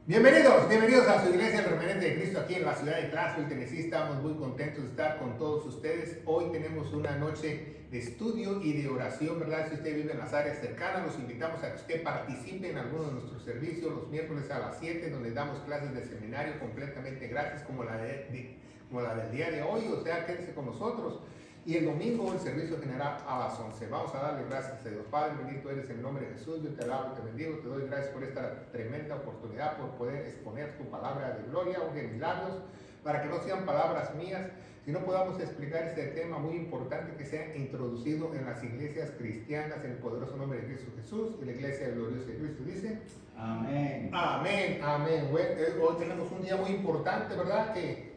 Bienvenidos a su iglesia El Remanente de Cristo aquí en la ciudad de Clarksville, Tennessee. Estamos muy contentos de estar con todos ustedes. Hoy tenemos una noche de estudio y de oración, ¿verdad? Si usted vive en las áreas cercanas, los invitamos a que usted participe en alguno de nuestros servicios los miércoles a las 7, donde damos clases de seminario completamente gratis, como la del día de hoy. O sea, quédese con nosotros. Y el domingo el servicio general a las 11. Vamos a darle gracias a Dios. Padre, bendito eres en el nombre de Jesús. Yo te alabo y te bendigo. Te doy gracias por esta tremenda oportunidad, por poder exponer tu palabra de gloria, unge mis labios, para que no sean palabras mías, sino podamos explicar este tema muy importante que se ha introducido en las iglesias cristianas en el poderoso nombre de Cristo Jesús. Y la iglesia gloriosa de Cristo dice: Amén. Amén, amén. Hoy tenemos un día muy importante, ¿verdad? Que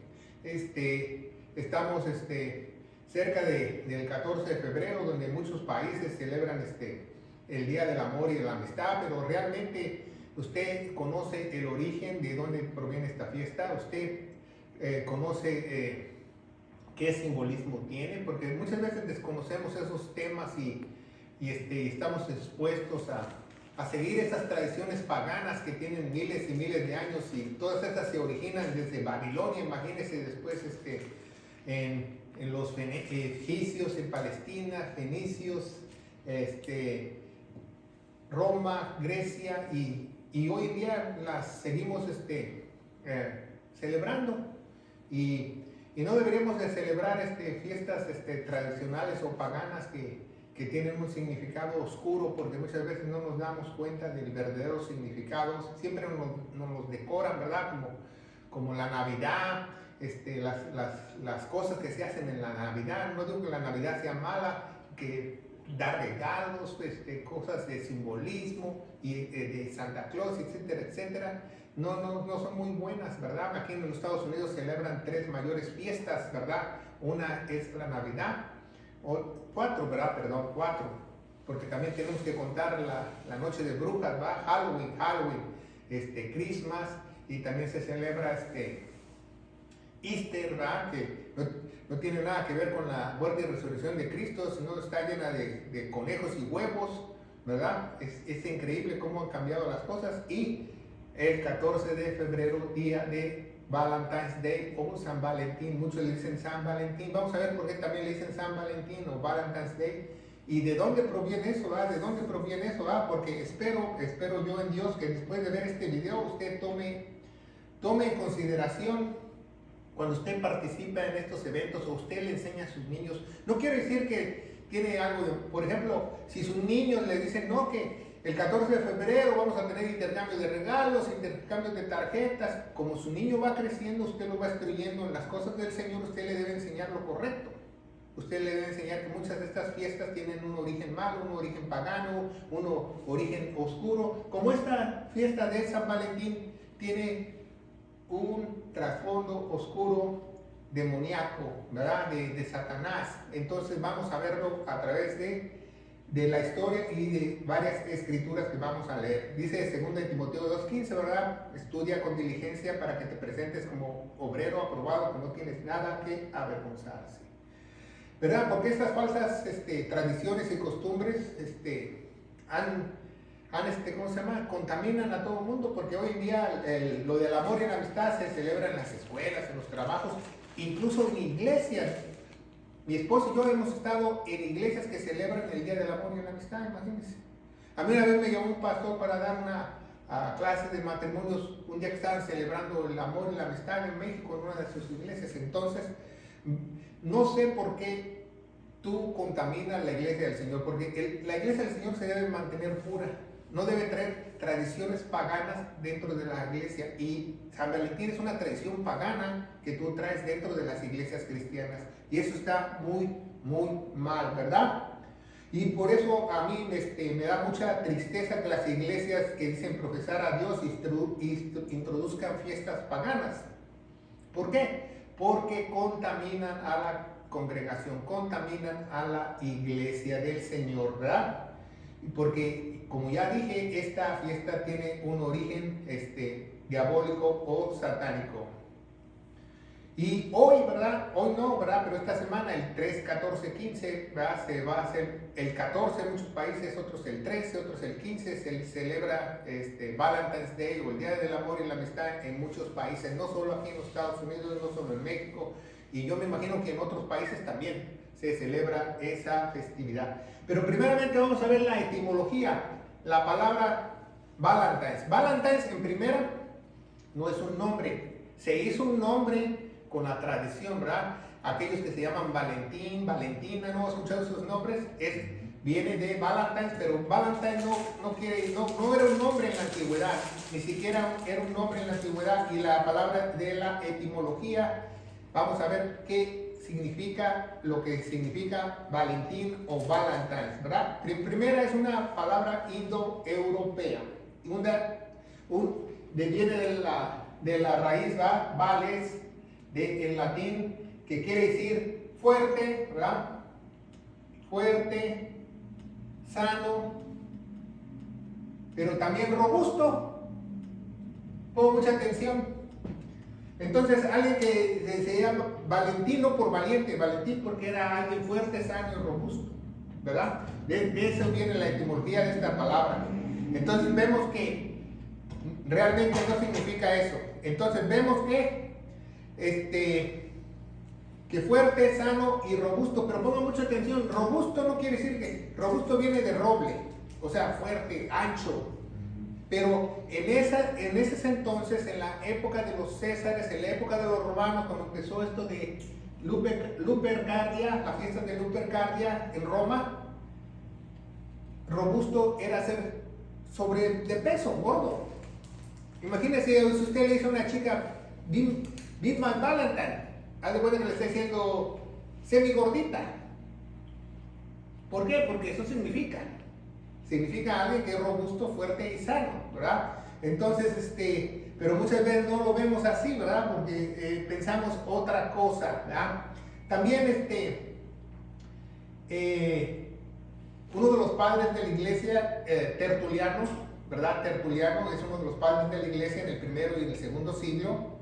estamos cerca del 14 de febrero, donde muchos países celebran el Día del Amor y de la Amistad, pero realmente usted conoce el origen de dónde proviene esta fiesta. Usted conoce qué simbolismo tiene, porque muchas veces desconocemos esos temas y estamos expuestos a seguir esas tradiciones paganas que tienen miles y miles de años, y todas estas se originan desde Babilonia. Imagínense después en los egipcios, en Palestina, fenicios, Roma, Grecia, y hoy en día las seguimos celebrando, y no deberíamos de celebrar fiestas tradicionales o paganas que tienen un significado oscuro, porque muchas veces no nos damos cuenta del verdadero significado. Siempre nos los decoran, ¿verdad? Como la Navidad. Las cosas que se hacen en la Navidad. No digo que la Navidad sea mala, que dar regalos, cosas de simbolismo y de Santa Claus, etcétera, etcétera, no son muy buenas, ¿verdad? Aquí en los Estados Unidos celebran 3 mayores fiestas, ¿verdad? Una es la Navidad, o 4, ¿verdad? Perdón, 4, porque también tenemos que contar la noche de brujas, ¿verdad? Halloween, Christmas, y también se celebra Easter, ¿verdad? Que no tiene nada que ver con la muerte y resurrección de Cristo, sino está llena de conejos y huevos, ¿verdad? Es increíble cómo han cambiado las cosas. Y el 14 de febrero, día de Valentine's Day o San Valentín. Muchos le dicen San Valentín. Vamos a ver por qué también le dicen San Valentín o Valentine's Day. ¿Y de dónde proviene eso? ¿De dónde proviene eso? Porque espero yo en Dios que después de ver este video usted tome en consideración, cuando usted participa en estos eventos o usted le enseña a sus niños. No quiere decir que tiene algo de, por ejemplo, si sus niños le dicen, no, que el 14 de febrero vamos a tener intercambios de regalos, intercambios de tarjetas. Como su niño va creciendo, usted lo va instruyendo en las cosas del Señor, usted le debe enseñar lo correcto. Usted le debe enseñar que muchas de estas fiestas tienen un origen malo, un origen pagano, un origen oscuro. Como esta fiesta de San Valentín tiene un trasfondo oscuro, demoníaco, ¿verdad? De Satanás. Entonces vamos a verlo a través de la historia y de varias escrituras que vamos a leer. Dice 2 Timoteo 2:15, ¿verdad? Estudia con diligencia para que te presentes como obrero aprobado, que no tienes nada que avergonzarse, ¿verdad? Porque estas falsas tradiciones y costumbres ¿cómo se llama? Contaminan a todo el mundo, porque hoy en día lo del amor y la amistad se celebra en las escuelas, en los trabajos, incluso en iglesias. Mi esposo y yo hemos estado en iglesias que celebran el Día del Amor y la Amistad, imagínense. A mí una vez me llamó un pastor para dar una clase de matrimonios, un día que estaban celebrando el amor y la amistad en México, en una de sus iglesias. Entonces, no sé por qué tú contaminas la iglesia del Señor, porque la iglesia del Señor se debe mantener pura. No debe traer tradiciones paganas dentro de la iglesia, y San Valentín es una tradición pagana que tú traes dentro de las iglesias cristianas, y eso está muy, muy mal, ¿verdad? Y por eso a mí me da mucha tristeza que las iglesias que dicen profesar a Dios introduzcan fiestas paganas. ¿Por qué? Porque contaminan a la congregación, contaminan a la iglesia del Señor, ¿verdad? Porque, como ya dije, esta fiesta tiene un origen diabólico o satánico. Y hoy, ¿verdad? Hoy no, ¿verdad? Pero esta semana, el 3, 14, 15, ¿verdad? Se va a hacer el 14 en muchos países, otros el 13, otros el 15, se celebra Valentine's Day o el Día del Amor y la Amistad en muchos países, no solo aquí en los Estados Unidos, no solo en México, y yo me imagino que en otros países también se celebra esa festividad. Pero primeramente vamos a ver la etimología, la palabra Valentine's. Valentine's en primera no es un nombre, se hizo un nombre con la tradición, ¿verdad? Aquellos que se llaman Valentín, Valentina, ¿no? ¿Han escuchado esos nombres? Viene de Valentine's, pero Valentine no era un nombre en la antigüedad, ni siquiera era un nombre en la antigüedad. Y la palabra de la etimología, vamos a ver qué significa, lo que significa Valentín o Valentine's, ¿verdad? Primera es una palabra indoeuropea, viene de la raíz, ¿va? Vales, en latín, que quiere decir fuerte, ¿verdad? Fuerte, sano, pero también robusto. Pongo mucha atención. Entonces, alguien que se llama Valentino por valiente, Valentín porque era alguien fuerte, sano y robusto, ¿verdad? De eso viene la etimología de esta palabra. Entonces, vemos que realmente no significa eso. Entonces, vemos que fuerte, sano y robusto, pero pongan mucha atención, robusto no quiere decir que, robusto viene de roble, o sea, fuerte, ancho, pero en ese entonces, en la época de los Césares, en la época de los romanos, cuando empezó esto de Lupercalia, la fiesta de Lupercalia en Roma, robusto era ser de peso, gordo. Imagínense, si usted le dice a una chica, Be my Valentine, haz de cuenta que le está diciendo semigordita. ¿Por qué? Porque eso significa alguien que es robusto, fuerte y sano, ¿verdad? Entonces, pero muchas veces no lo vemos así, ¿verdad? Porque pensamos otra cosa, ¿verdad? También, uno de los padres de la iglesia, Tertuliano, ¿verdad? Tertuliano es uno de los padres de la iglesia en el primero y en el segundo siglo.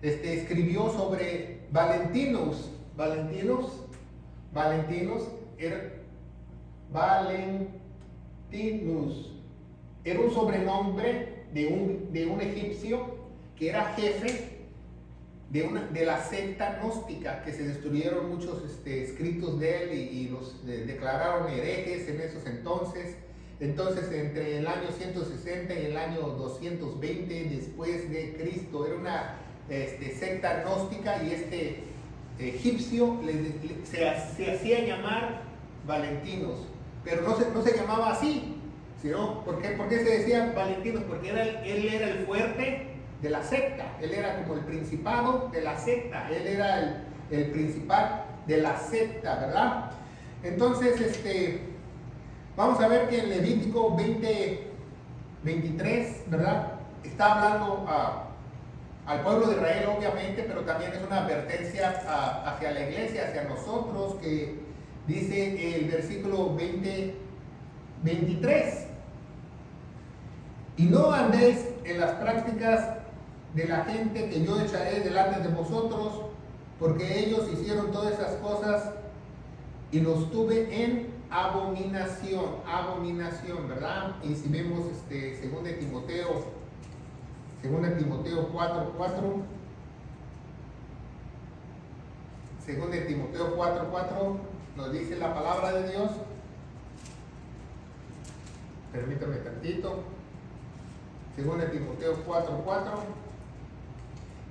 Escribió sobre Valentinus, era un sobrenombre de un egipcio que era jefe de la secta gnóstica, que se destruyeron muchos escritos de él y los declararon herejes en esos entonces. Entonces, entre el año 160 y el año 220 después de Cristo, era una secta gnóstica, y egipcio se hacía llamar Valentinos, pero no se llamaba así, sino, ¿por qué se decía Valentinos? Porque él era el fuerte de la secta, él era como el principado de la secta, él era el principal de la secta, ¿verdad? Entonces, vamos a ver que en Levítico 20:23, ¿verdad? Está hablando al pueblo de Israel, obviamente, pero también es una advertencia hacia la iglesia, hacia nosotros, que dice el versículo 23: y no andéis en las prácticas de la gente que yo echaré delante de vosotros, porque ellos hicieron todas esas cosas y los tuve en abominación, ¿verdad? Y si vemos 2 Timoteo 4:4, 2 Timoteo 4:4 nos dice la palabra de Dios. Permítame tantito. 2 Timoteo 4:4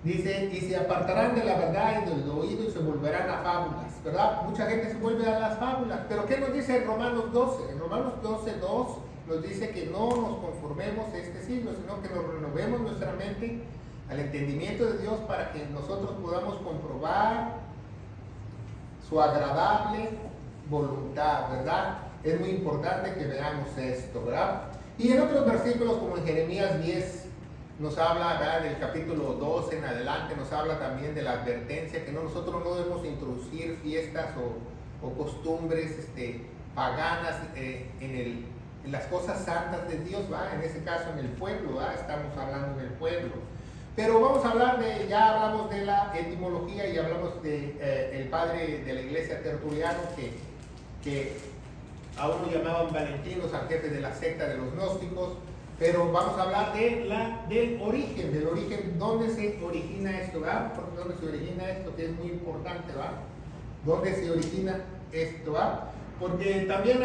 dice: y se apartarán de la verdad y del oído y se volverán a fábulas, ¿verdad? Mucha gente se vuelve a las fábulas, pero ¿qué nos dice en Romanos 12? En Romanos 12:2 nos dice que no nos conformemos a este siglo, sino que nos renovemos nuestra mente al entendimiento de Dios, para que nosotros podamos comprobar su agradable voluntad, ¿verdad? Es muy importante que veamos esto, ¿verdad? Y en otros versículos, como en Jeremías 10, nos habla, ¿verdad? Del capítulo 12 en adelante, nos habla también de la advertencia que nosotros no debemos introducir fiestas o costumbres paganas en las cosas santas de Dios, ¿va? En ese caso en el pueblo, ¿va? Estamos hablando del pueblo. Pero vamos a hablar ya hablamos de la etimología y hablamos de el padre de la iglesia Tertuliano, que a uno llamaban Valentinos, al jefe de la secta de los gnósticos. Pero vamos a hablar del origen, dónde se origina esto, ¿verdad? ¿Dónde se origina esto? Que es muy importante, ¿verdad? ¿Dónde se origina esto, ¿verdad? Porque también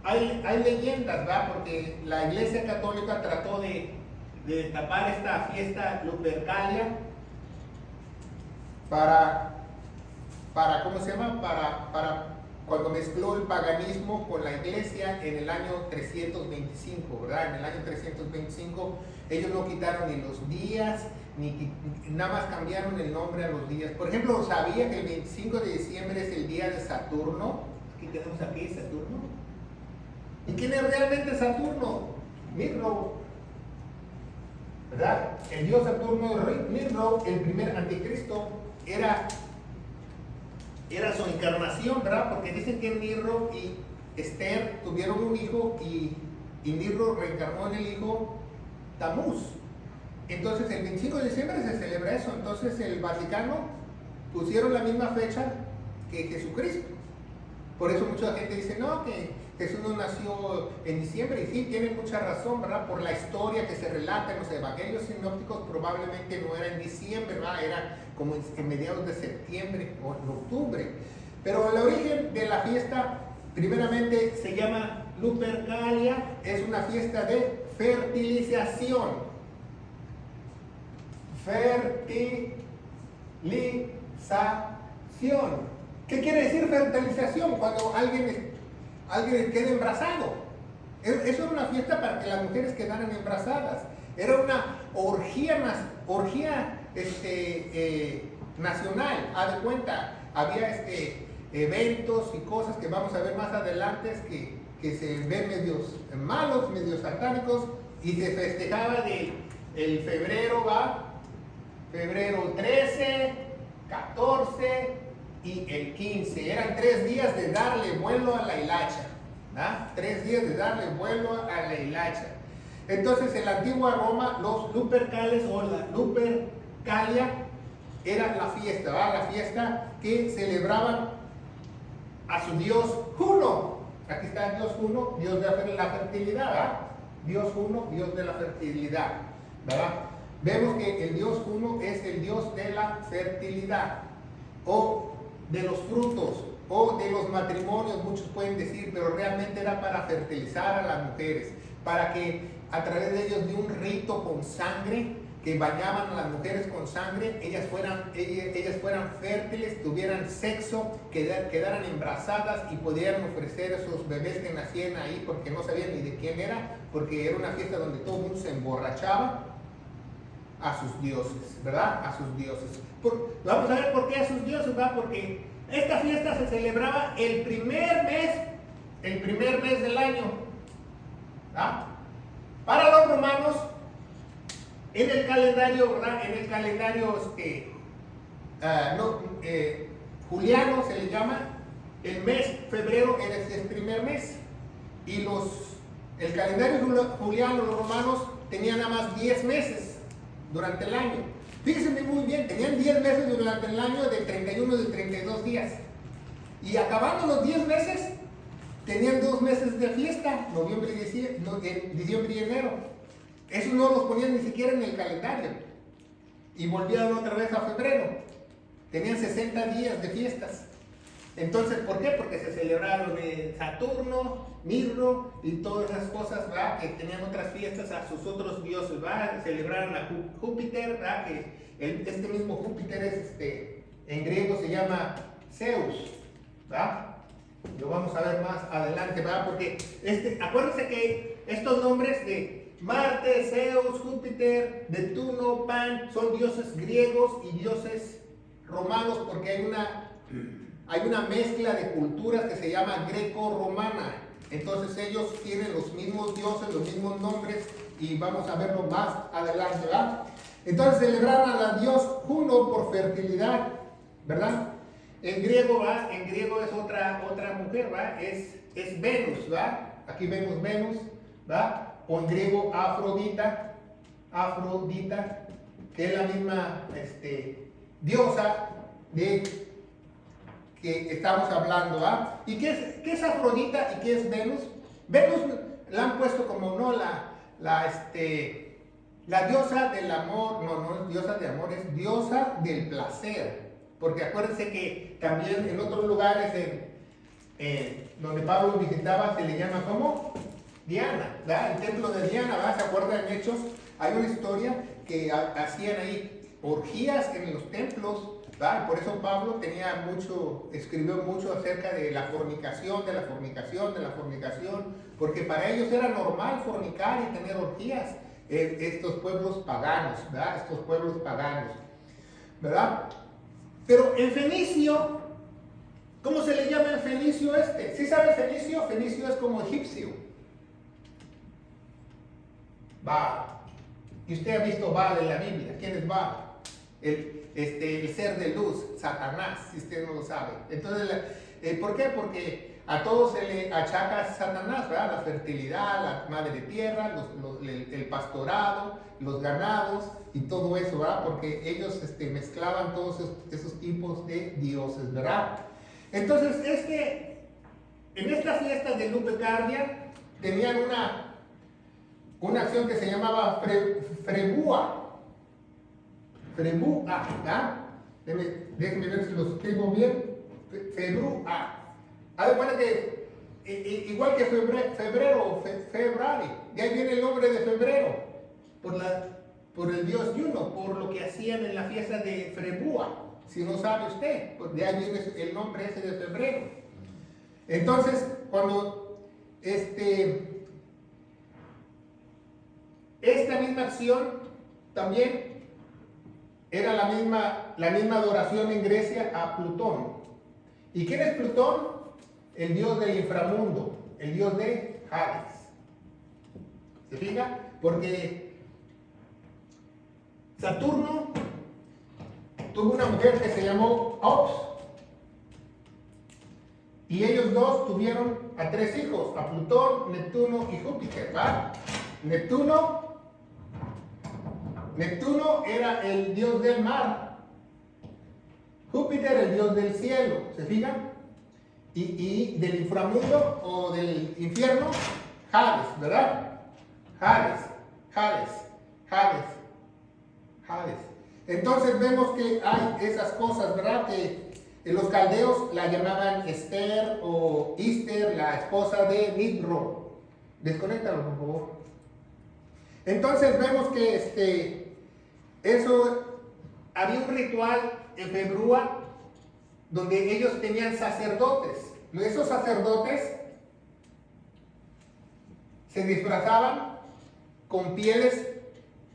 hay leyendas, ¿verdad? Porque la iglesia católica trató de tapar esta fiesta Lupercalia para ¿cómo se llama? Para cuando mezcló el paganismo con la iglesia en el año 325, ¿verdad? En el año 325 ellos no quitaron ni los días, nada más cambiaron el nombre a los días. Por ejemplo, ¿sabía que el 25 de diciembre es el día de Saturno? Aquí tenemos aquí Saturno. ¿Y quién es realmente Saturno? Mirro, ¿verdad? El dios Saturno, Mirro, el primer anticristo, era su encarnación, ¿verdad? Porque dicen que Mirro y Esther tuvieron un hijo y Mirro reencarnó en el hijo Tamuz. Entonces el 25 de diciembre se celebra eso. Entonces el Vaticano pusieron la misma fecha que Jesucristo. Por eso mucha gente dice, no, que Jesús no nació en diciembre. Y sí, tienen mucha razón, ¿verdad? Por la historia que se relata en los evangelios sinópticos, probablemente no era en diciembre, ¿verdad? Era como en mediados de septiembre o en octubre. Pero el origen de la fiesta, primeramente, se llama Lupercalia. Es una fiesta de fertilización. Fertilización. ¿Qué quiere decir fertilización? Cuando alguien queda embarazado. Eso era una fiesta para que las mujeres quedaran embarazadas. Era una orgía nacional. Haz de cuenta, había eventos y cosas que vamos a ver más adelante que se ven medios malos, medios satánicos, y se festejaba el febrero, ¿va? Febrero 13, 14 y el 15. Eran 3 días de darle vuelo a la hilacha, ¿verdad? 3 días de darle vuelo a la hilacha. Entonces en la antigua Roma los Lupercales o la Lupercalia era la fiesta, ¿verdad? La fiesta que celebraban a su dios Juno. Aquí está el dios Juno, dios de la fertilidad, ¿verdad? Dios Juno, dios de la fertilidad, ¿verdad? Vemos que el dios Juno es el dios de la fertilidad o de los frutos o de los matrimonios, muchos pueden decir, pero realmente era para fertilizar a las mujeres, para que a través de ellos, de un rito con sangre, que bañaban a las mujeres con sangre, ellas fueran fértiles, tuvieran sexo, quedaran embarazadas y pudieran ofrecer a esos bebés que nacían ahí, porque no sabían ni de quién era, porque era una fiesta donde todo el mundo se emborrachaba, a sus dioses, ¿verdad? A sus dioses. Vamos a ver por qué a sus dioses, ¿verdad? Porque esta fiesta se celebraba el primer mes del año, ¿verdad? Para los romanos, en el calendario, ¿verdad? En el calendario juliano se le llama, el mes febrero es el primer mes, y el calendario juliano, los romanos tenían nada más 10 meses durante el año. Fíjense muy bien, tenían 10 meses durante el año de 31 de 32 días. Y acabando los 10 meses, tenían 2 meses de fiesta, noviembre y diciembre y enero. Esos no los ponían ni siquiera en el calendario. Y volvían otra vez a febrero. Tenían 60 días de fiestas. Entonces, ¿por qué? Porque se celebraron Saturno, Mirro y todas esas cosas, ¿verdad? Que tenían otras fiestas a sus otros dioses, ¿verdad? Celebraron a Júpiter, ¿verdad? Que este mismo Júpiter en griego se llama Zeus, ¿verdad? Lo vamos a ver más adelante, ¿verdad? Porque acuérdense que estos nombres de Marte, Zeus, Júpiter, Neptuno, Pan, son dioses griegos y dioses romanos, porque hay una mezcla de culturas que se llama greco-romana. Entonces ellos tienen los mismos dioses, los mismos nombres, y vamos a verlo más adelante, ¿verdad? Entonces celebraron a la dios Juno por fertilidad, ¿verdad? En griego, ¿verdad? En griego es otra mujer, ¿verdad? Es Venus, ¿verdad? Aquí vemos Venus, ¿verdad? O en griego Afrodita, Afrodita, que es la misma diosa de que estamos hablando. ¿Y qué es Afrodita y qué es Venus? Venus la han puesto como no la diosa del amor. No es diosa de amor, es diosa del placer. Porque acuérdense que también en otros lugares donde Pablo visitaba se le llama como Diana, ¿verdad? El templo de Diana, ¿verdad? ¿Se acuerdan en Hechos? Hay una historia que hacían ahí orgías en los templos, ¿verdad? Por eso Pablo escribió mucho acerca de la fornicación, porque para ellos era normal fornicar y tener orgías. Estos pueblos paganos, ¿verdad? ¿Verdad? Pero en fenicio, ¿cómo se le llama en fenicio ¿Sí sabe fenicio? Fenicio es como egipcio. Baal. Y usted ha visto Baal en la Biblia. ¿Quién es Baal? El ser de luz, Satanás, si usted no lo sabe. Entonces, ¿por qué? Porque a todos se le achaca Satanás, ¿verdad? La fertilidad, la madre tierra, el pastorado, los ganados y todo eso, ¿verdad? Porque ellos mezclaban todos esos tipos de dioses, ¿verdad? Entonces, en estas fiestas de Lupercalia tenían una acción que se llamaba Frebúa, ¿verdad? Déjenme ver si lo escribo bien. Febrúa. Haz de cuenta que igual que febrero, febrari, de ahí viene el nombre de febrero, por el dios Juno, por lo que hacían en la fiesta de Frebúa. Si no sabe usted, pues de ahí viene el nombre ese de febrero. Entonces, cuando esta misma acción también era la misma adoración en Grecia a Plutón. ¿Y quién es Plutón? El dios del inframundo, el dios de Hades. ¿Se fija? Porque Saturno tuvo una mujer que se llamó Ops. Y ellos dos tuvieron a 3 hijos, a Plutón, Neptuno y Júpiter, ¿va? Neptuno era el dios del mar. Júpiter el dios del cielo, ¿se fijan? Y del inframundo o del infierno, Hades, ¿verdad? Hades. Entonces vemos que hay esas cosas, ¿verdad? Que los caldeos la llamaban Esther o Ister, la esposa de Nitro. Desconéctalo, por favor. Entonces vemos que había un ritual en Febrúa donde ellos tenían sacerdotes. Esos sacerdotes se disfrazaban con pieles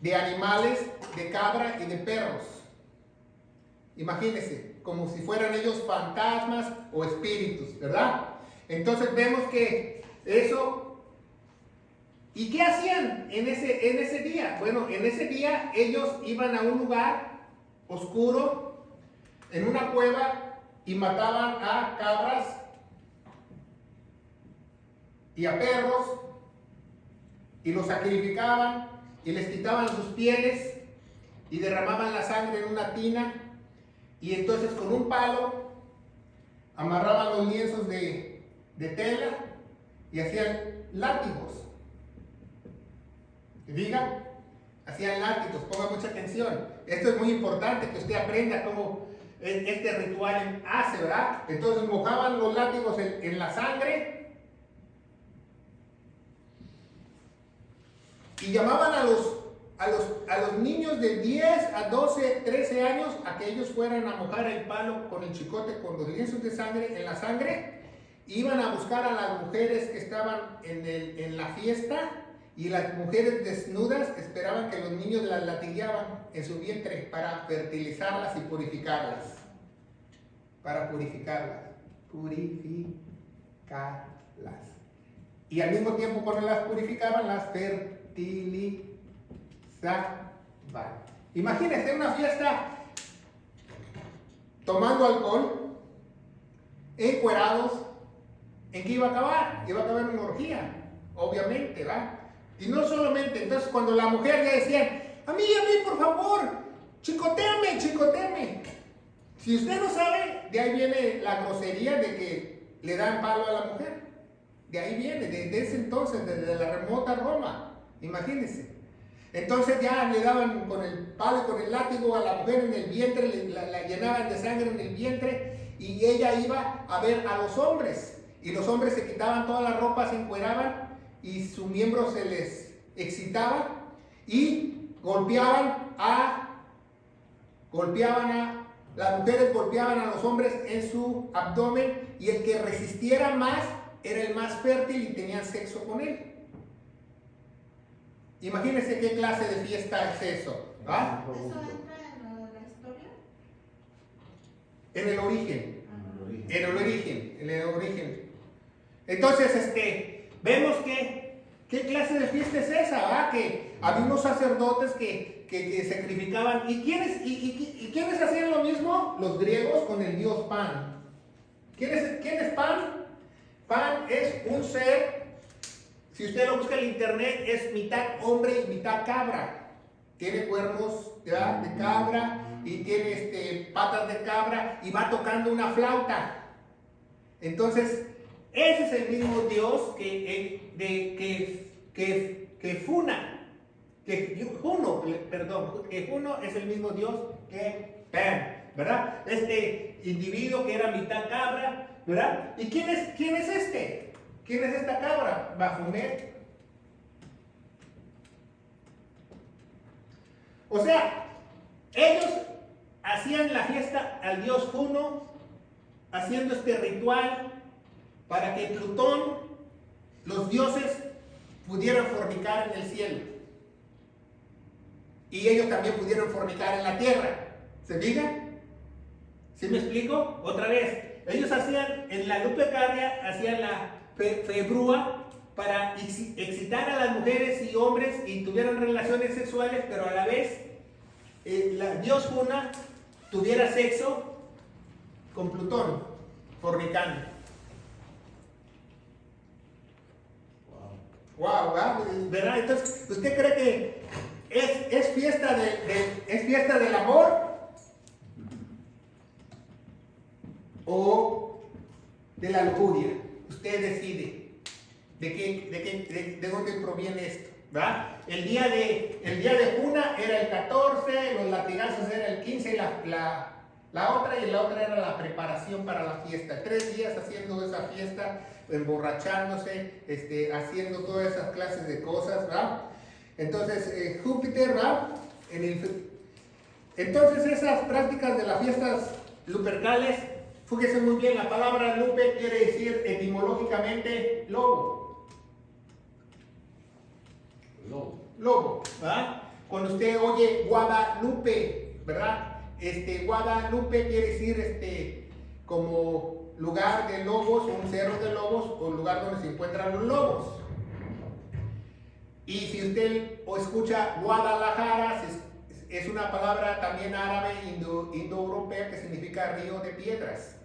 de animales, de cabra y de perros. Imagínense, como si fueran ellos fantasmas o espíritus, ¿verdad? Entonces vemos que eso. ¿Y qué hacían en ese día? Bueno, en ese día ellos iban a un lugar oscuro, en una cueva, y mataban a cabras y a perros, y los sacrificaban, y les quitaban sus pieles, y derramaban la sangre en una tina, y entonces con un palo amarraban los lienzos de tela, y hacían látigos. Diga, hacían látigos, ponga mucha atención. Esto es muy importante que usted aprenda cómo este ritual hace, ¿verdad? Entonces mojaban los látigos en la sangre y llamaban a los niños de 10 a 12, 13 años a que ellos fueran a mojar el palo con el chicote, con los lienzos de sangre en la sangre. Iban a buscar a las mujeres que estaban en la fiesta. Y las mujeres desnudas esperaban que los niños las latigueaban en su vientre para fertilizarlas y purificarlas. Y al mismo tiempo cuando las purificaban, las fertilizaban. Imagínense una fiesta tomando alcohol, encuerados. ¿En qué iba a acabar? Iba a acabar en una orgía, obviamente, ¿va? Y no solamente, entonces cuando la mujer le decían, a mí, por favor, chicoteame, chicoteame. Si usted no sabe, de ahí viene la grosería de que le dan palo a la mujer. De ahí viene, desde ese entonces, desde la remota Roma. Imagínense. Entonces ya le daban con el palo, con el látigo a la mujer en el vientre, la llenaban de sangre en el vientre y ella iba a ver a los hombres. Y los hombres se quitaban toda la ropa, se encueraban y su miembro se les excitaba y las mujeres golpeaban a los hombres en su abdomen y el que resistiera más era el más fértil y tenían sexo con él. Imagínense qué clase de fiesta es eso. ¿Ah? ¿Eso entra en la historia? En el origen. En el origen. Entonces, vemos que qué clase de fiesta es esa, que había unos sacerdotes que sacrificaban. ¿Y quiénes hacían lo mismo? Los griegos con el dios Pan. ¿Quién es Pan? Pan es un ser, si usted lo busca en internet, es mitad hombre y mitad cabra. Tiene cuernos de cabra y tiene patas de cabra y va tocando una flauta. Entonces, ese es el mismo Dios que Juno es el mismo Dios que Pan, ¿verdad? Este individuo que era mitad cabra, ¿verdad? ¿Y quién es este? ¿Quién es esta cabra? Baphomet. O sea, ellos hacían la fiesta al dios Juno, haciendo este ritual para que Plutón, los dioses, pudieran fornicar en el cielo. Y ellos también pudieron fornicar en la tierra. ¿Se fijan? ¿Sí me explico? Otra vez. Ellos hacían, en la Lupercalia, hacían la febrúa para excitar a las mujeres y hombres y tuvieran relaciones sexuales, pero a la vez la dios Juno tuviera sexo con Plutón, fornicando. Wow, ¿verdad? Entonces, ¿usted cree que es fiesta del amor? ¿O de la lujuria? Usted decide de dónde proviene esto, ¿verdad? El día de Juna era el 14, los latigazos era el 15, la otra era la preparación para la fiesta. 3 días haciendo esa fiesta, emborrachándose, haciendo todas esas clases de cosas, ¿verdad? Entonces, Júpiter, ¿verdad? Entonces, esas prácticas de las fiestas lupercales, fíjese muy bien, la palabra lupe quiere decir etimológicamente lobo. Lobo, ¿verdad? Cuando usted oye Guadalupe, ¿verdad? Guadalupe quiere decir como lugar de lobos, un cerro de lobos, o lugar donde se encuentran los lobos. Y si usted escucha Guadalajara, es una palabra también árabe indoeuropea que significa río de piedras.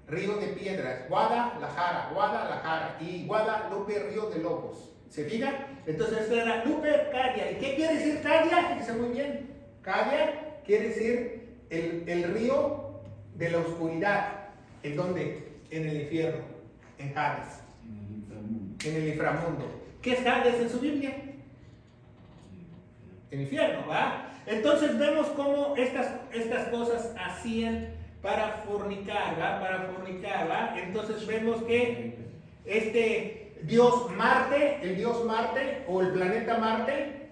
Río de piedras, Guadalajara, y Guadalupe, río de lobos. ¿Se fijan? Entonces esta era Lupercalia. ¿Y qué quiere decir Cadia? Fíjense muy bien. Cadia quiere decir el río de la oscuridad. ¿En dónde? En el infierno, en Hades. En el inframundo. ¿Qué es Hades en su Biblia? El infierno, ¿va? Entonces vemos cómo estas cosas hacían para fornicar, ¿va? Entonces vemos que dios Marte, el dios Marte o el planeta Marte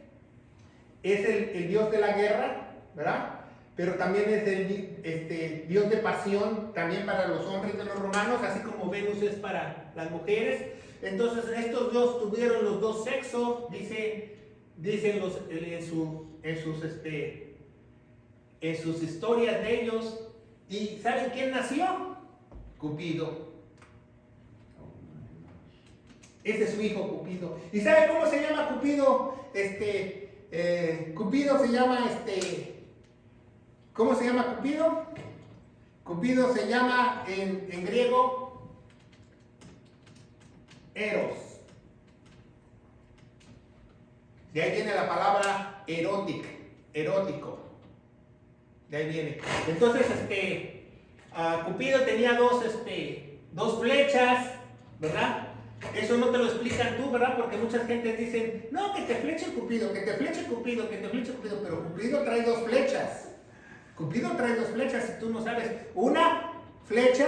es el dios de la guerra, ¿verdad? Pero también es el dios de pasión también para los hombres de los romanos, así como Venus es para las mujeres. Entonces estos dos tuvieron los dos sexos, dicen en sus historias de ellos. ¿Y saben quién nació? Cupido. Ese es su hijo Cupido. ¿Y saben cómo se llama Cupido? Cupido se llama ¿cómo se llama Cupido? Cupido se llama en griego Eros. De ahí viene la palabra erótico. De ahí viene. Entonces, Cupido tenía dos flechas, ¿verdad? Eso no te lo explican tú, ¿verdad? Porque muchas gentes dicen, no, que te fleche Cupido, que te fleche Cupido, que te fleche Cupido, pero Cupido trae dos flechas. Cupido trae dos flechas y tú no sabes. Una flecha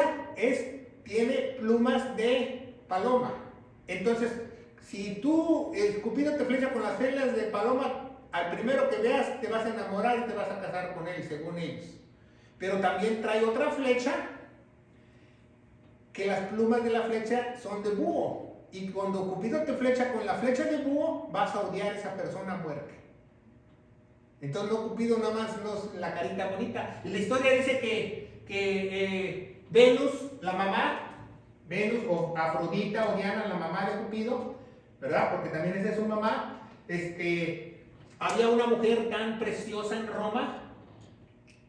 tiene plumas de paloma. Entonces, si el Cupido te flecha con las flechas de paloma, al primero que veas te vas a enamorar y te vas a casar con él, según ellos. Pero también trae otra flecha, que las plumas de la flecha son de búho. Y cuando Cupido te flecha con la flecha de búho, vas a odiar a esa persona a muerte. Entonces no, Cupido nada más la carita bonita. Y la historia dice que Venus, la mamá, Venus o Afrodita o Diana, la mamá de Cupido, ¿verdad? Porque también esa es su mamá. Había una mujer tan preciosa en Roma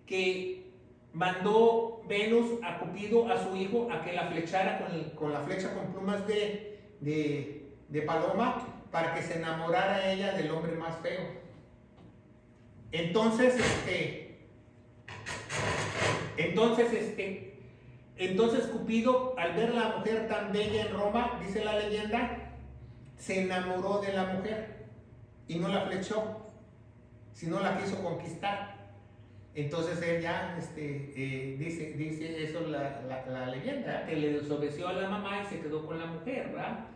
que mandó Venus a Cupido, a su hijo, a que la flechara con la flecha con plumas de paloma para que se enamorara ella del hombre más feo. Entonces Cupido, al ver a la mujer tan bella en Roma, dice la leyenda, se enamoró de la mujer y no la flechó, sino la quiso conquistar. Entonces él ya dice eso la leyenda, que le desobedeció a la mamá y se quedó con la mujer, ¿verdad?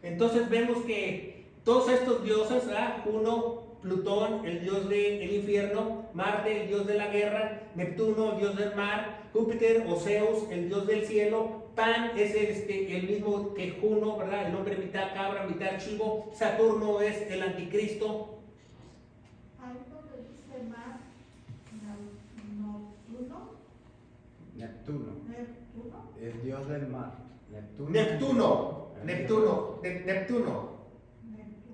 Entonces vemos que todos estos dioses, ¿verdad? Juno, Plutón, el dios del infierno, Marte, el dios de la guerra, Neptuno, el dios del mar, Júpiter o Zeus, el dios del cielo, Pan es el mismo que Juno, ¿verdad? El hombre mitad cabra, mitad chivo, Saturno es el anticristo. Algo que dice mar, Neptuno. Neptuno. El dios del mar.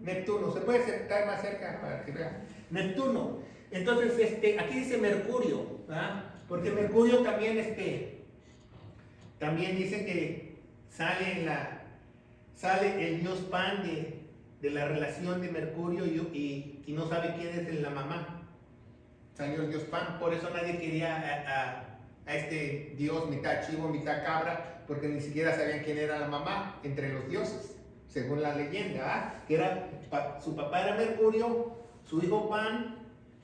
Neptuno, se puede sentar más cerca para que vean. Neptuno. Entonces, aquí dice Mercurio, ¿verdad? Porque Mercurio también, también dice que sale el dios Pan de la relación de Mercurio y no sabe quién es la mamá. Salió el dios Pan, por eso nadie quería a este dios mitad chivo, mitad cabra, porque ni siquiera sabían quién era la mamá entre los dioses, según la leyenda, que su papá era Mercurio, su hijo Pan,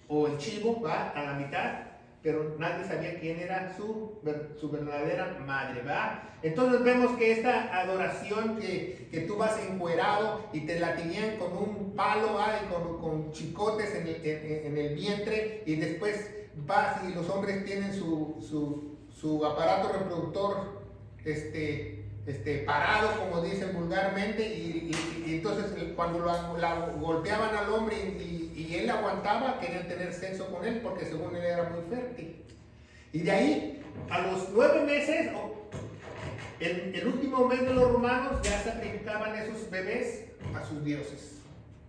o el chivo, a la mitad, pero nadie sabía quién era su verdadera madre, ¿va? Entonces vemos que esta adoración que tú vas encuerado y te latinían con un palo, y con chicotes en el vientre, y después vas y los hombres tienen su aparato reproductor parado, como dicen vulgarmente, y entonces cuando la golpeaban al hombre y él aguantaba, querían tener sexo con él porque según él era muy fértil. Y de ahí, a los 9 meses, el último mes de los romanos, ya sacrificaban esos bebés a sus dioses,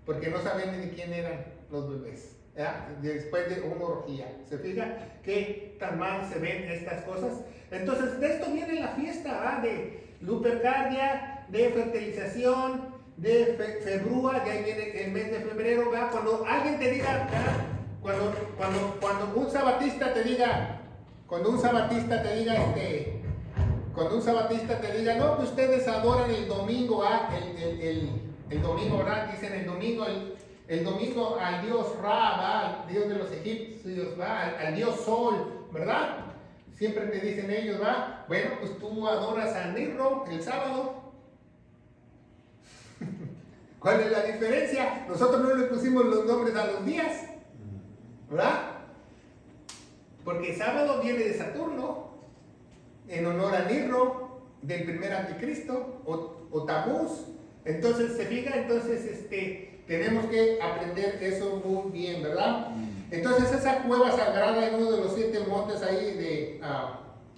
porque no sabían ni quién eran los bebés, ¿ya? Después de una orgía. ¿Se fija qué tan mal se ven estas cosas? Entonces, de esto viene la fiesta, de Lupercalia, de fertilización, de febrúa, de ahí viene el mes de febrero, ¿verdad? Cuando alguien te diga, ¿verdad? Cuando un sabatista te diga, no, que ustedes adoran el domingo, el domingo, ¿verdad? Dicen el domingo al dios Ra, ¿va? Al dios de los egipcios, ¿va? Al dios Sol, ¿verdad? Siempre te dicen ellos, ¿va? Bueno, pues tú adoras a Nirro el sábado. ¿Cuál es la diferencia? Nosotros no le pusimos los nombres a los días, ¿verdad? Porque sábado viene de Saturno, en honor a Nirro, del primer anticristo, o Tamuz. Entonces, ¿se fija? Entonces, tenemos que aprender eso muy bien, ¿verdad? Entonces, esa cueva sagrada en uno de los 7 montes ahí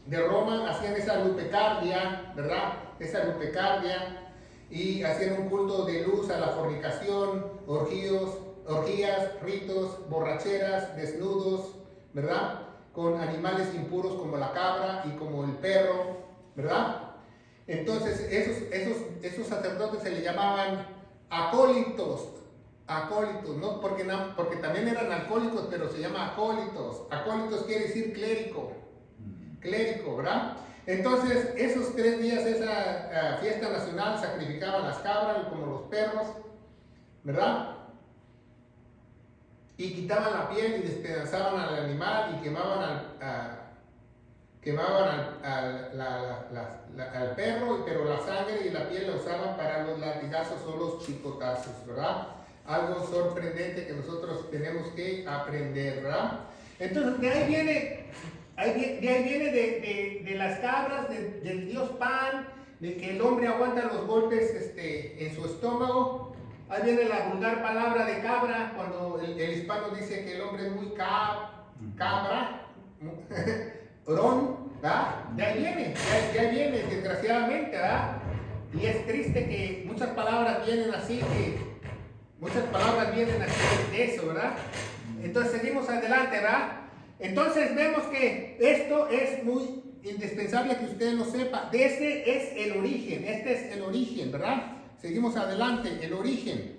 de Roma, hacían esa lupecardia, ¿verdad? Esa lupecardia, y hacían un culto de luz a la fornicación, orgías, ritos, borracheras, desnudos, ¿verdad? Con animales impuros como la cabra y como el perro, ¿verdad? Entonces, esos sacerdotes se le llamaban acólitos. Acólitos, ¿no? Porque también eran alcohólicos, pero se llama acólitos. Acólitos quiere decir clérigo. Clérigo, ¿verdad? Entonces, esos 3 días, esa fiesta nacional, sacrificaban las cabras como los perros, ¿verdad? Y quitaban la piel y despedazaban al animal y quemaban al perro, pero la sangre y la piel la usaban para los latigazos o los chicotazos, ¿verdad? Algo sorprendente que nosotros tenemos que aprender, ¿verdad? Entonces, de ahí viene de las cabras, del dios Pan, de que el hombre aguanta los golpes en su estómago. Ahí viene la vulgar palabra de cabra, cuando el hispano dice que el hombre es muy cabra, ¿verdad? De ahí viene, desgraciadamente, ¿verdad? Y es triste que muchas palabras vienen así de eso, ¿verdad? Entonces seguimos adelante, ¿verdad? Entonces vemos que esto es muy indispensable que usted lo sepa. Este es el origen, ¿verdad? Seguimos adelante, el origen.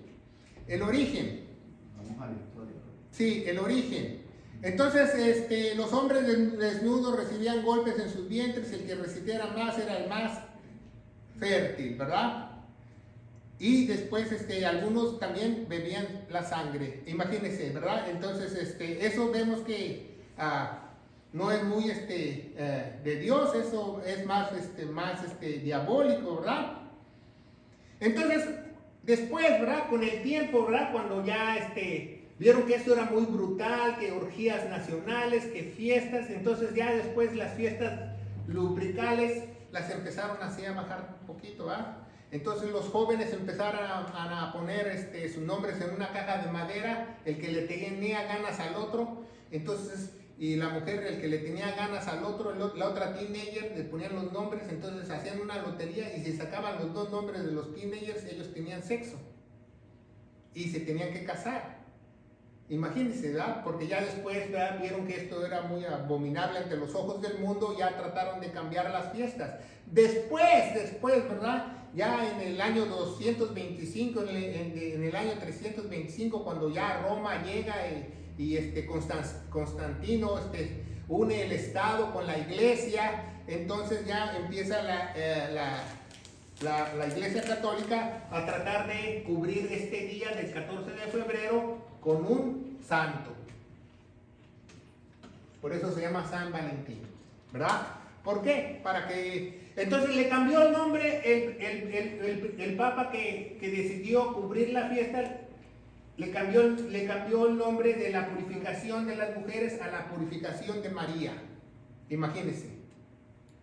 Vamos a la historia. Sí, el origen. Entonces, los hombres desnudos recibían golpes en sus vientres, el que resistiera más era el más fértil, ¿verdad? Y después, algunos también bebían la sangre, imagínense, ¿verdad? Entonces, eso vemos que no es muy de Dios, eso es más diabólico, ¿verdad? Entonces, después, ¿verdad? Con el tiempo, ¿verdad? Cuando ya vieron que esto era muy brutal, que orgías nacionales, que fiestas, entonces ya después las fiestas lubricales las empezaron así a bajar un poquito, ¿verdad? Entonces los jóvenes empezaron a poner sus nombres en una caja de madera, el que le tenía ganas al otro, entonces, y la mujer, el que le tenía ganas al otro, la otra teenager, le ponían los nombres, entonces hacían una lotería y si sacaban los 2 nombres de los teenagers, ellos tenían sexo y se tenían que casar. Imagínense, ¿verdad? Porque ya después, ¿verdad?, vieron que esto era muy abominable ante los ojos del mundo, ya trataron de cambiar las fiestas. Después, ¿verdad? Ya en el año 225, en el año 325, cuando ya Roma llega y Constantino une el Estado con la Iglesia, entonces ya empieza la Iglesia Católica a tratar de cubrir este día del 14 de febrero con un santo. Por eso se llama San Valentín, ¿verdad? ¿Por qué? Entonces le cambió el nombre el Papa que decidió cubrir la fiesta. Le cambió el nombre de la purificación de las mujeres a la purificación de María. Imagínense,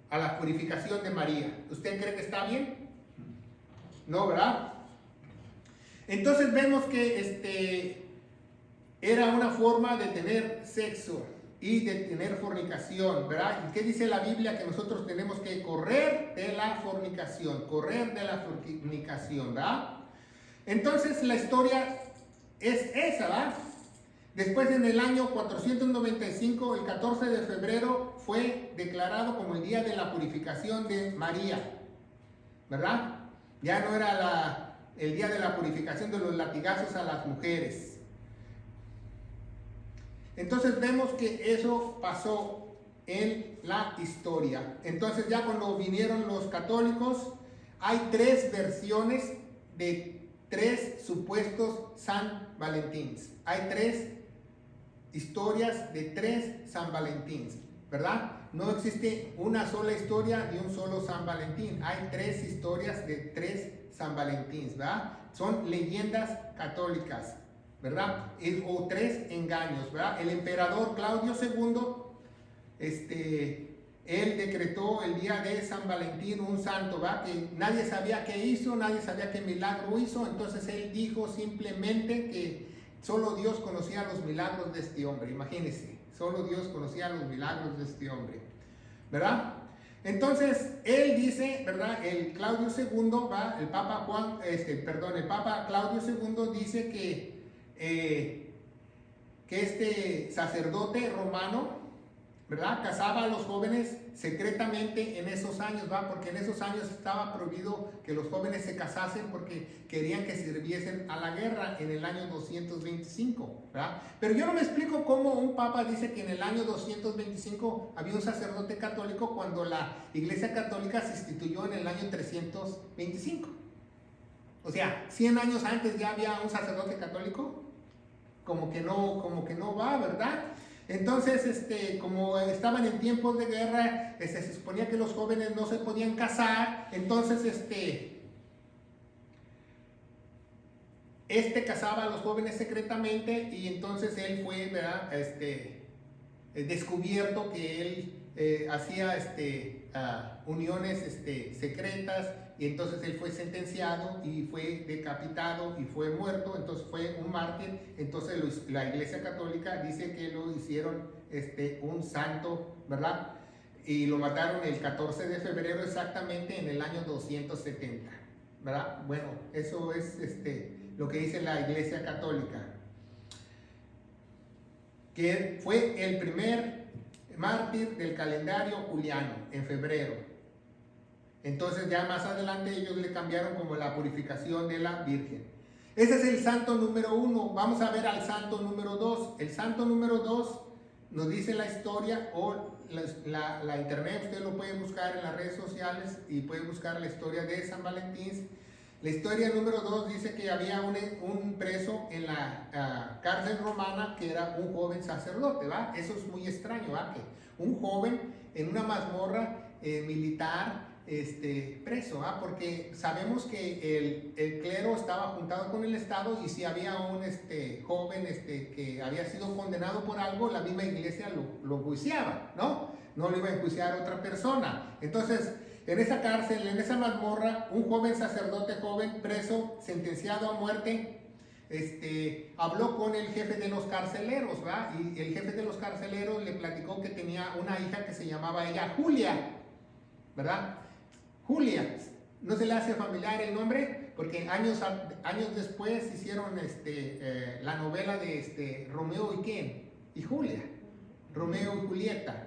a la purificación de María. ¿Usted cree que está bien? No, ¿verdad? Entonces vemos que era una forma de tener sexo y de tener fornicación, ¿verdad? ¿Y qué dice la Biblia? Que nosotros tenemos que correr de la fornicación, ¿verdad? Entonces la historia es esa, ¿verdad? Después, en el año 495, el 14 de febrero, fue declarado como el día de la purificación de María, ¿verdad? Ya no era el día de la purificación de los latigazos a las mujeres. Entonces vemos que eso pasó en la historia. Entonces ya cuando vinieron los católicos, hay 3 versiones de 3 supuestos San Valentins. Hay 3 historias de 3 San Valentins, ¿verdad? No existe una sola historia de un solo San Valentín. Hay 3 historias de 3 San Valentins, ¿verdad? Son leyendas católicas, ¿verdad? O 3 engaños, ¿verdad? El emperador Claudio II, él decretó el día de San Valentín un santo, ¿verdad? Que nadie sabía qué hizo, nadie sabía qué milagro hizo, entonces él dijo simplemente que solo Dios conocía los milagros de este hombre. Imagínense, solo Dios conocía los milagros de este hombre, ¿verdad? Entonces él dice, ¿verdad? El Claudio II, ¿va? El Papa Claudio II dice que este sacerdote romano, ¿verdad? Casaba a los jóvenes secretamente en esos años, ¿va? Porque en esos años estaba prohibido que los jóvenes se casasen porque querían que sirviesen a la guerra en el año 225, ¿verdad? Pero yo no me explico cómo un papa dice que en el año 225 había un sacerdote católico cuando la Iglesia Católica se instituyó en el año 325. O sea, 100 años antes ya había un sacerdote católico. Como que no va, ¿verdad? Entonces, como estaban en tiempos de guerra, se suponía que los jóvenes no se podían casar. Entonces, casaba a los jóvenes secretamente y entonces él fue, ¿verdad? Descubierto que él hacía uniones secretas, y entonces él fue sentenciado y fue decapitado y fue muerto, entonces fue un mártir. Entonces la Iglesia Católica dice que lo hicieron un santo, ¿verdad? Y lo mataron el 14 de febrero exactamente en el año 270, ¿verdad? Bueno, eso es lo que dice la Iglesia Católica, que fue el primer mártir del calendario juliano en febrero. Entonces ya más adelante ellos le cambiaron como la purificación de la Virgen. Ese es el santo número 1. Vamos a ver al santo número 2. El santo número 2 nos dice la historia, o la internet, usted lo puede buscar en las redes sociales y puede buscar la historia de San Valentín. La historia número 2 dice que había un preso en la cárcel romana que era un joven sacerdote, ¿va? Eso es muy extraño, ¿va? Que un joven en una mazmorra militar preso, ¿ah? Porque sabemos que el clero estaba juntado con el Estado, y si había un joven que había sido condenado por algo, la misma iglesia lo enjuiciaba, ¿no? No lo iba a enjuiciar otra persona. Entonces, en esa cárcel, en esa mazmorra, un joven sacerdote joven preso, sentenciado a muerte, habló con el jefe de los carceleros, ¿va? Y el jefe de los carceleros le platicó que tenía una hija que se llamaba ella Julia, ¿verdad? Julia, ¿no se le hace familiar el nombre? Porque años después hicieron la novela de Romeo y ¿quién? Y Julia, Romeo y Julieta.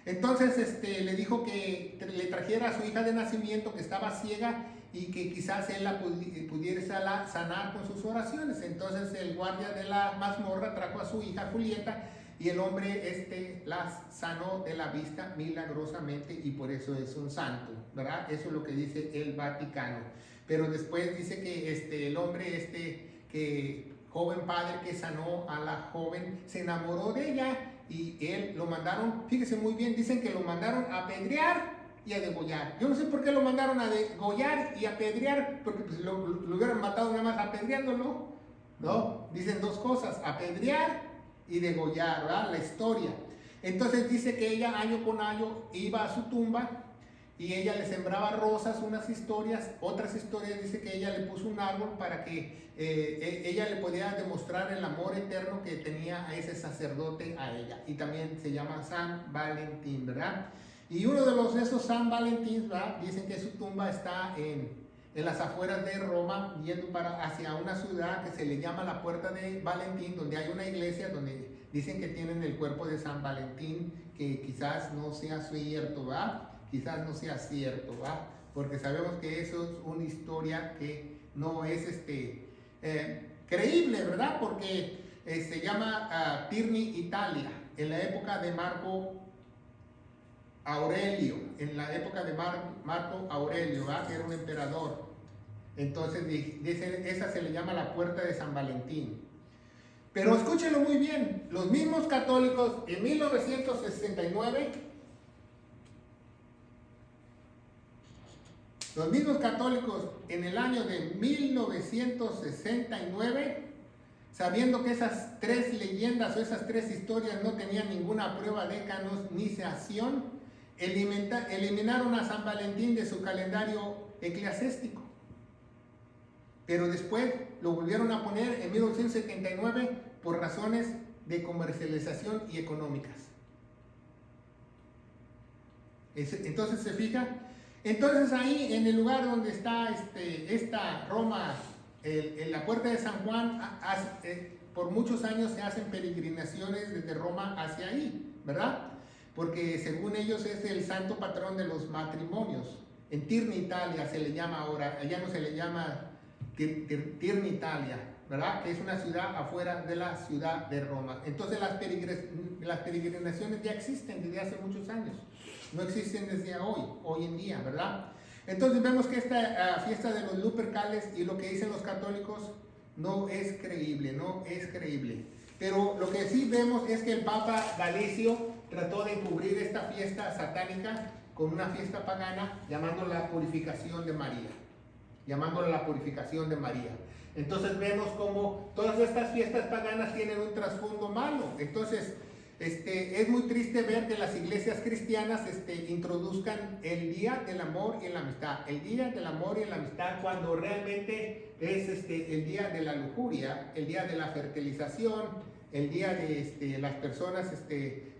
Entonces le dijo que le trajera a su hija de nacimiento, que estaba ciega, y que quizás él la pudiera sanar con sus oraciones. Entonces el guardia de la mazmorra trajo a su hija Julieta, y el hombre las sanó de la vista milagrosamente, y por eso es un santo, ¿verdad? Eso es lo que dice el Vaticano. Pero después dice que el hombre que joven padre que sanó a la joven se enamoró de ella, y él lo mandaron, fíjese muy bien, dicen que lo mandaron a apedrear y a degollar. Yo no sé por qué lo mandaron a degollar y a apedrear, porque pues lo hubieran matado nada más apedreándolo, ¿no? Dicen dos cosas, apedrear y degollar, ¿verdad? La historia. Entonces dice que ella año con año iba a su tumba y ella le sembraba rosas, unas historias, otras historias dice que ella le puso un árbol para que ella le pudiera demostrar el amor eterno que tenía a ese sacerdote a ella. Y también se llama San Valentín, ¿verdad? Y uno de esos San Valentín, ¿verdad? Dicen que su tumba está en las afueras de Roma, yendo hacia una ciudad que se le llama la Puerta de Valentín, donde hay una iglesia donde dicen que tienen el cuerpo de San Valentín, que quizás no sea cierto, ¿va? Quizás no sea cierto, ¿va? Porque sabemos que eso es una historia que no es creíble, ¿verdad? Porque se llama Tirni, Italia, en la época de Marco Aurelio, en la época de Marco Aurelio, ¿va? Que era un emperador. Entonces esa se le llama la Puerta de San Valentín. Pero escúchenlo muy bien, los mismos católicos en 1969, los mismos católicos en el año de 1969, sabiendo que esas tres leyendas o esas tres historias no tenían ninguna prueba de canonización, eliminaron a San Valentín de su calendario eclesiástico. Pero después lo volvieron a poner en 1979 por razones de comercialización y económicas. Entonces se fija. Entonces ahí en el lugar donde está esta Roma, en la Puerta de San Juan, por muchos años se hacen peregrinaciones desde Roma hacia ahí, ¿verdad? porque según ellos es el santo patrón de los matrimonios. En Tirna, Italia se le llama ahora, allá no se le llama Tirna, Italia, ¿verdad? Que es una ciudad afuera de la ciudad de Roma. Entonces las peregrinaciones ya existen desde hace muchos años, no existen desde hoy en día, ¿verdad? Entonces vemos que esta fiesta de los Lupercales y lo que dicen los católicos no es creíble, no es creíble. Pero lo que sí vemos es que el Papa Galicio trató de encubrir esta fiesta satánica con una fiesta pagana llamándola la purificación de María. Llamándola la purificación de María. Entonces vemos como todas estas fiestas paganas tienen un trasfondo malo. Entonces es muy triste ver que las iglesias cristianas introduzcan el Día del Amor y la Amistad. El Día del Amor y la Amistad cuando realmente es el Día de la Lujuria, el Día de la Fertilización, el Día de las personas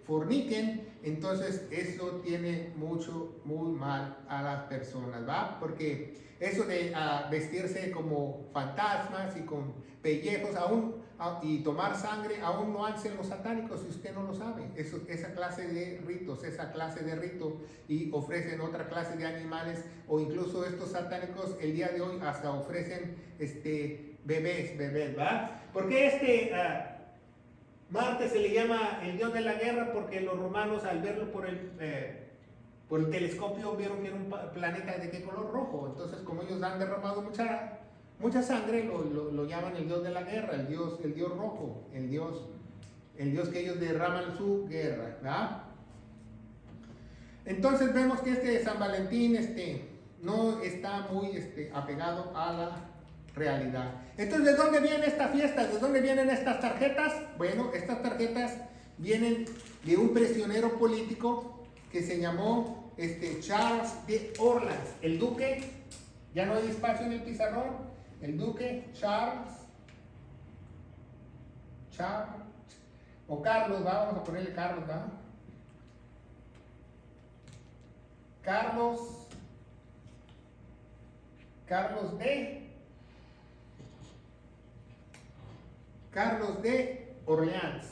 forniquen. Entonces eso tiene muy mal a las personas, ¿va? Porque eso de vestirse como fantasmas y con pellejos y tomar sangre, aún no hacen los satánicos, si usted no lo sabe. Esa clase de ritos, y ofrecen otra clase de animales, o incluso estos satánicos el día de hoy hasta ofrecen bebés, ¿va? ¿Por qué Marte se le llama el dios de la guerra? Porque los romanos, al verlo por el telescopio, vieron que era un planeta de qué color rojo. Entonces, como ellos han derramado mucha sangre, lo llaman el dios de la guerra, el dios rojo, el dios que ellos derraman su guerra, ¿verdad? Entonces vemos que San Valentín no está muy apegado a la realidad. Entonces, ¿de dónde viene esta fiesta? ¿De dónde vienen estas tarjetas? Bueno, estas tarjetas vienen de un prisionero político que se llamó Charles de Orleans, el duque. Ya no hay espacio en el pizarrón. El duque Charles o Carlos, vamos a ponerle Carlos, ¿va? Carlos de Orleans.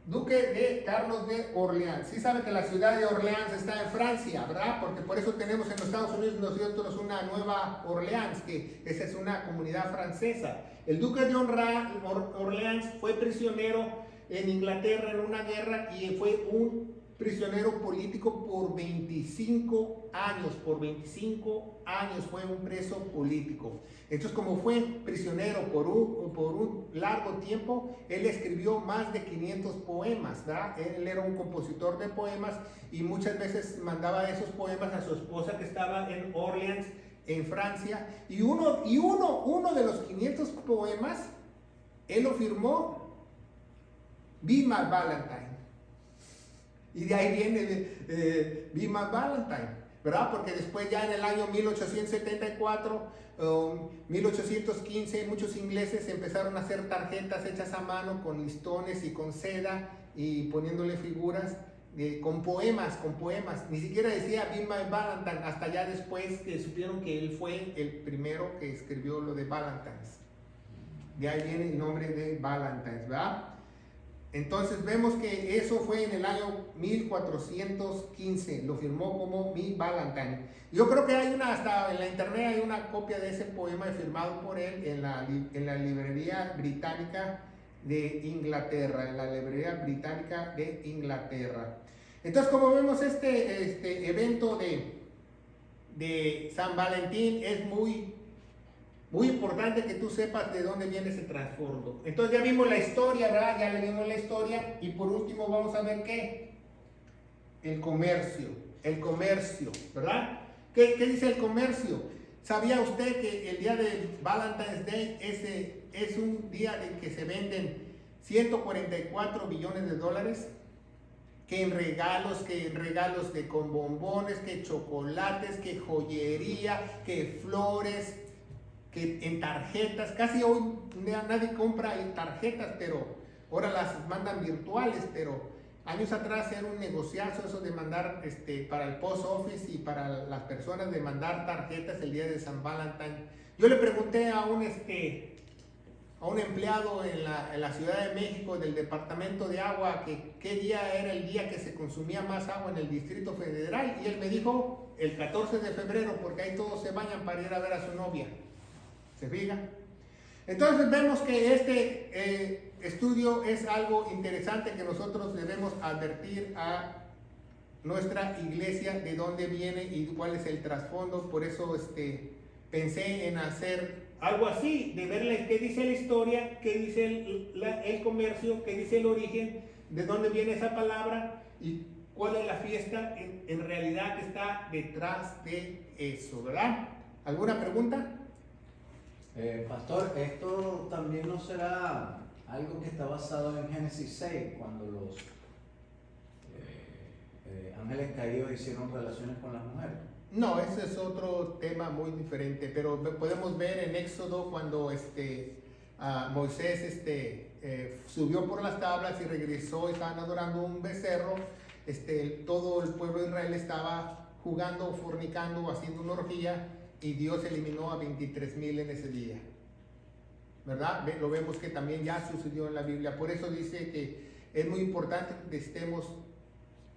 Duque de Carlos de Orleans. Sí sabe que la ciudad de Orleans está en Francia, ¿verdad? Porque por eso tenemos en los Estados Unidos nosotros una Nueva Orleans, que esa es una comunidad francesa. El Duque de Orleans fue prisionero en Inglaterra en una guerra y fue un prisionero político por 25 años. Por 25 años fue un preso político. Entonces, como fue prisionero por un largo tiempo, él escribió más de 500 poemas, ¿verdad? Él era un compositor de poemas y muchas veces mandaba esos poemas a su esposa que estaba en Orleans, en Francia. Y uno de los 500 poemas, él lo firmó Be My Valentine. Y de ahí viene Be My Valentine, ¿verdad? Porque después ya en el año 1874, 1815, muchos ingleses empezaron a hacer tarjetas hechas a mano con listones y con seda y poniéndole figuras con poemas. Ni siquiera decía Be My Valentine, hasta ya después que supieron que él fue el primero que escribió lo de Valentines. De ahí viene el nombre de Valentines, ¿verdad? Entonces vemos que eso fue en el año 1415, lo firmó como Mi Valentine. Yo creo que hasta en la internet hay una copia de ese poema firmado por él en la librería británica de Inglaterra, Entonces, como vemos, este evento de San Valentín es muy importante que tú sepas de dónde viene ese trasfondo. Entonces ya vimos la historia, ¿verdad? Ya le vimos la historia. Y por último vamos a ver ¿qué? El comercio, ¿verdad? ¿Qué dice el comercio? ¿Sabía usted que el día de Valentine's Day es un día en que se venden 144 billones de dólares? Que en regalos con bombones, que chocolates, que joyería, que flores, que en tarjetas. Casi hoy nadie compra en tarjetas, pero ahora las mandan virtuales, pero años atrás era un negociazo eso de mandar para el post office y para las personas de mandar tarjetas el día de San Valentín. Yo le pregunté a un a un empleado en la Ciudad de México del Departamento de Agua que qué día era el día que se consumía más agua en el Distrito Federal, y él me dijo el 14 de febrero, porque ahí todos se bañan para ir a ver a su novia. ¿Se fija? Entonces vemos que este estudio es algo interesante que nosotros debemos advertir a nuestra iglesia de dónde viene y cuál es el trasfondo. Por eso pensé en hacer algo así, de ver qué dice la historia, qué dice el comercio, qué dice el origen, de dónde viene esa palabra y cuál es la fiesta en realidad que está detrás de eso, ¿verdad? ¿Alguna pregunta? Pastor, ¿esto también no será algo que está basado en Génesis 6, cuando los ángeles caídos hicieron relaciones con las mujeres? No, ese es otro tema muy diferente, pero podemos ver en Éxodo cuando Moisés subió por las tablas y regresó, estaban adorando un becerro, todo el pueblo de Israel estaba jugando, fornicando, haciendo una orgía, y Dios eliminó a 23,000 en ese día, ¿verdad? Lo vemos que también ya sucedió en la Biblia. Por eso dice que es muy importante que estemos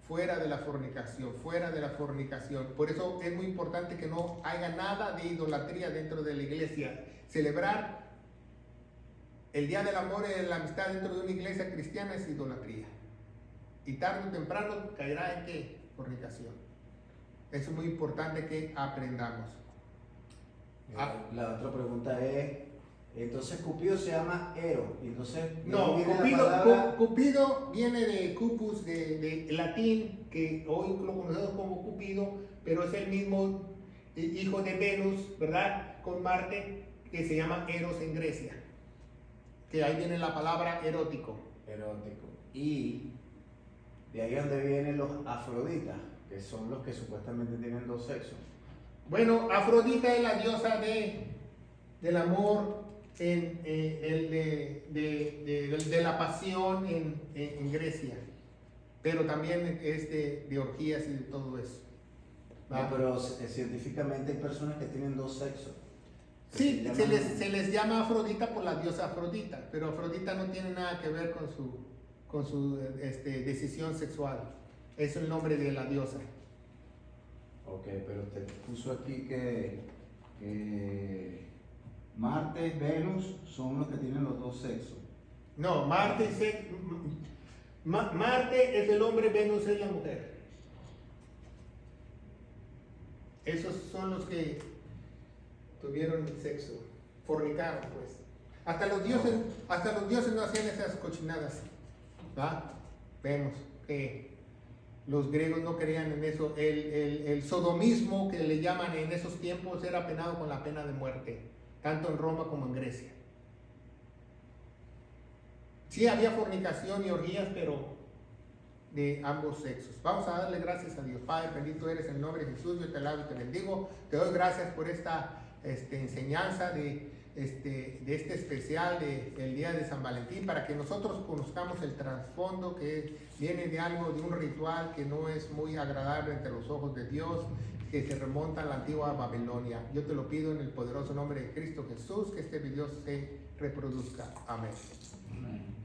fuera de la fornicación, fuera de la fornicación. Por eso es muy importante que no haya nada de idolatría dentro de la iglesia. Celebrar el Día del Amor y de la Amistad dentro de una iglesia cristiana es idolatría. Y tarde o temprano caerá en ¿qué? Fornicación. Eso es muy importante que aprendamos. La otra pregunta es, entonces Cupido se llama Eros, entonces no, Cupido viene de Cupus, de latín, que hoy lo conocemos como Cupido, pero es el mismo hijo de Venus, ¿verdad? Con Marte, que se llama Eros en Grecia, que ahí viene la palabra erótico. Erótico. Y de ahí es donde vienen los afroditas, que son los que supuestamente tienen dos sexos. Bueno, Afrodita es la diosa del amor, de la pasión en Grecia, pero también es de orgías y de todo eso. No, pero científicamente hay personas que tienen dos sexos. Sí, se les llama Afrodita por la diosa Afrodita, pero Afrodita no tiene nada que ver con su decisión sexual. Es el nombre de la diosa. Ok, pero te puso aquí que Marte y Venus son los que tienen los dos sexos. No, Marte es el hombre, Venus es la mujer. Esos son los que tuvieron sexo, fornicaron, pues. Hasta los dioses no hacían esas cochinadas, ¿va? Vemos que los griegos no creían en eso. El sodomismo, que le llaman en esos tiempos, era penado con la pena de muerte, tanto en Roma como en Grecia. Sí había fornicación y orgías, pero de ambos sexos. Vamos a darle gracias a Dios. Padre, bendito eres en el nombre de Jesús. Yo te alabo y te bendigo. Te doy gracias por esta enseñanza de este especial del día de San Valentín, para que nosotros conozcamos el trasfondo que viene de algo, de un ritual que no es muy agradable entre los ojos de Dios, que se remonta a la antigua Babilonia. Yo te lo pido en el poderoso nombre de Cristo Jesús, que este video se reproduzca. Amén. Amén.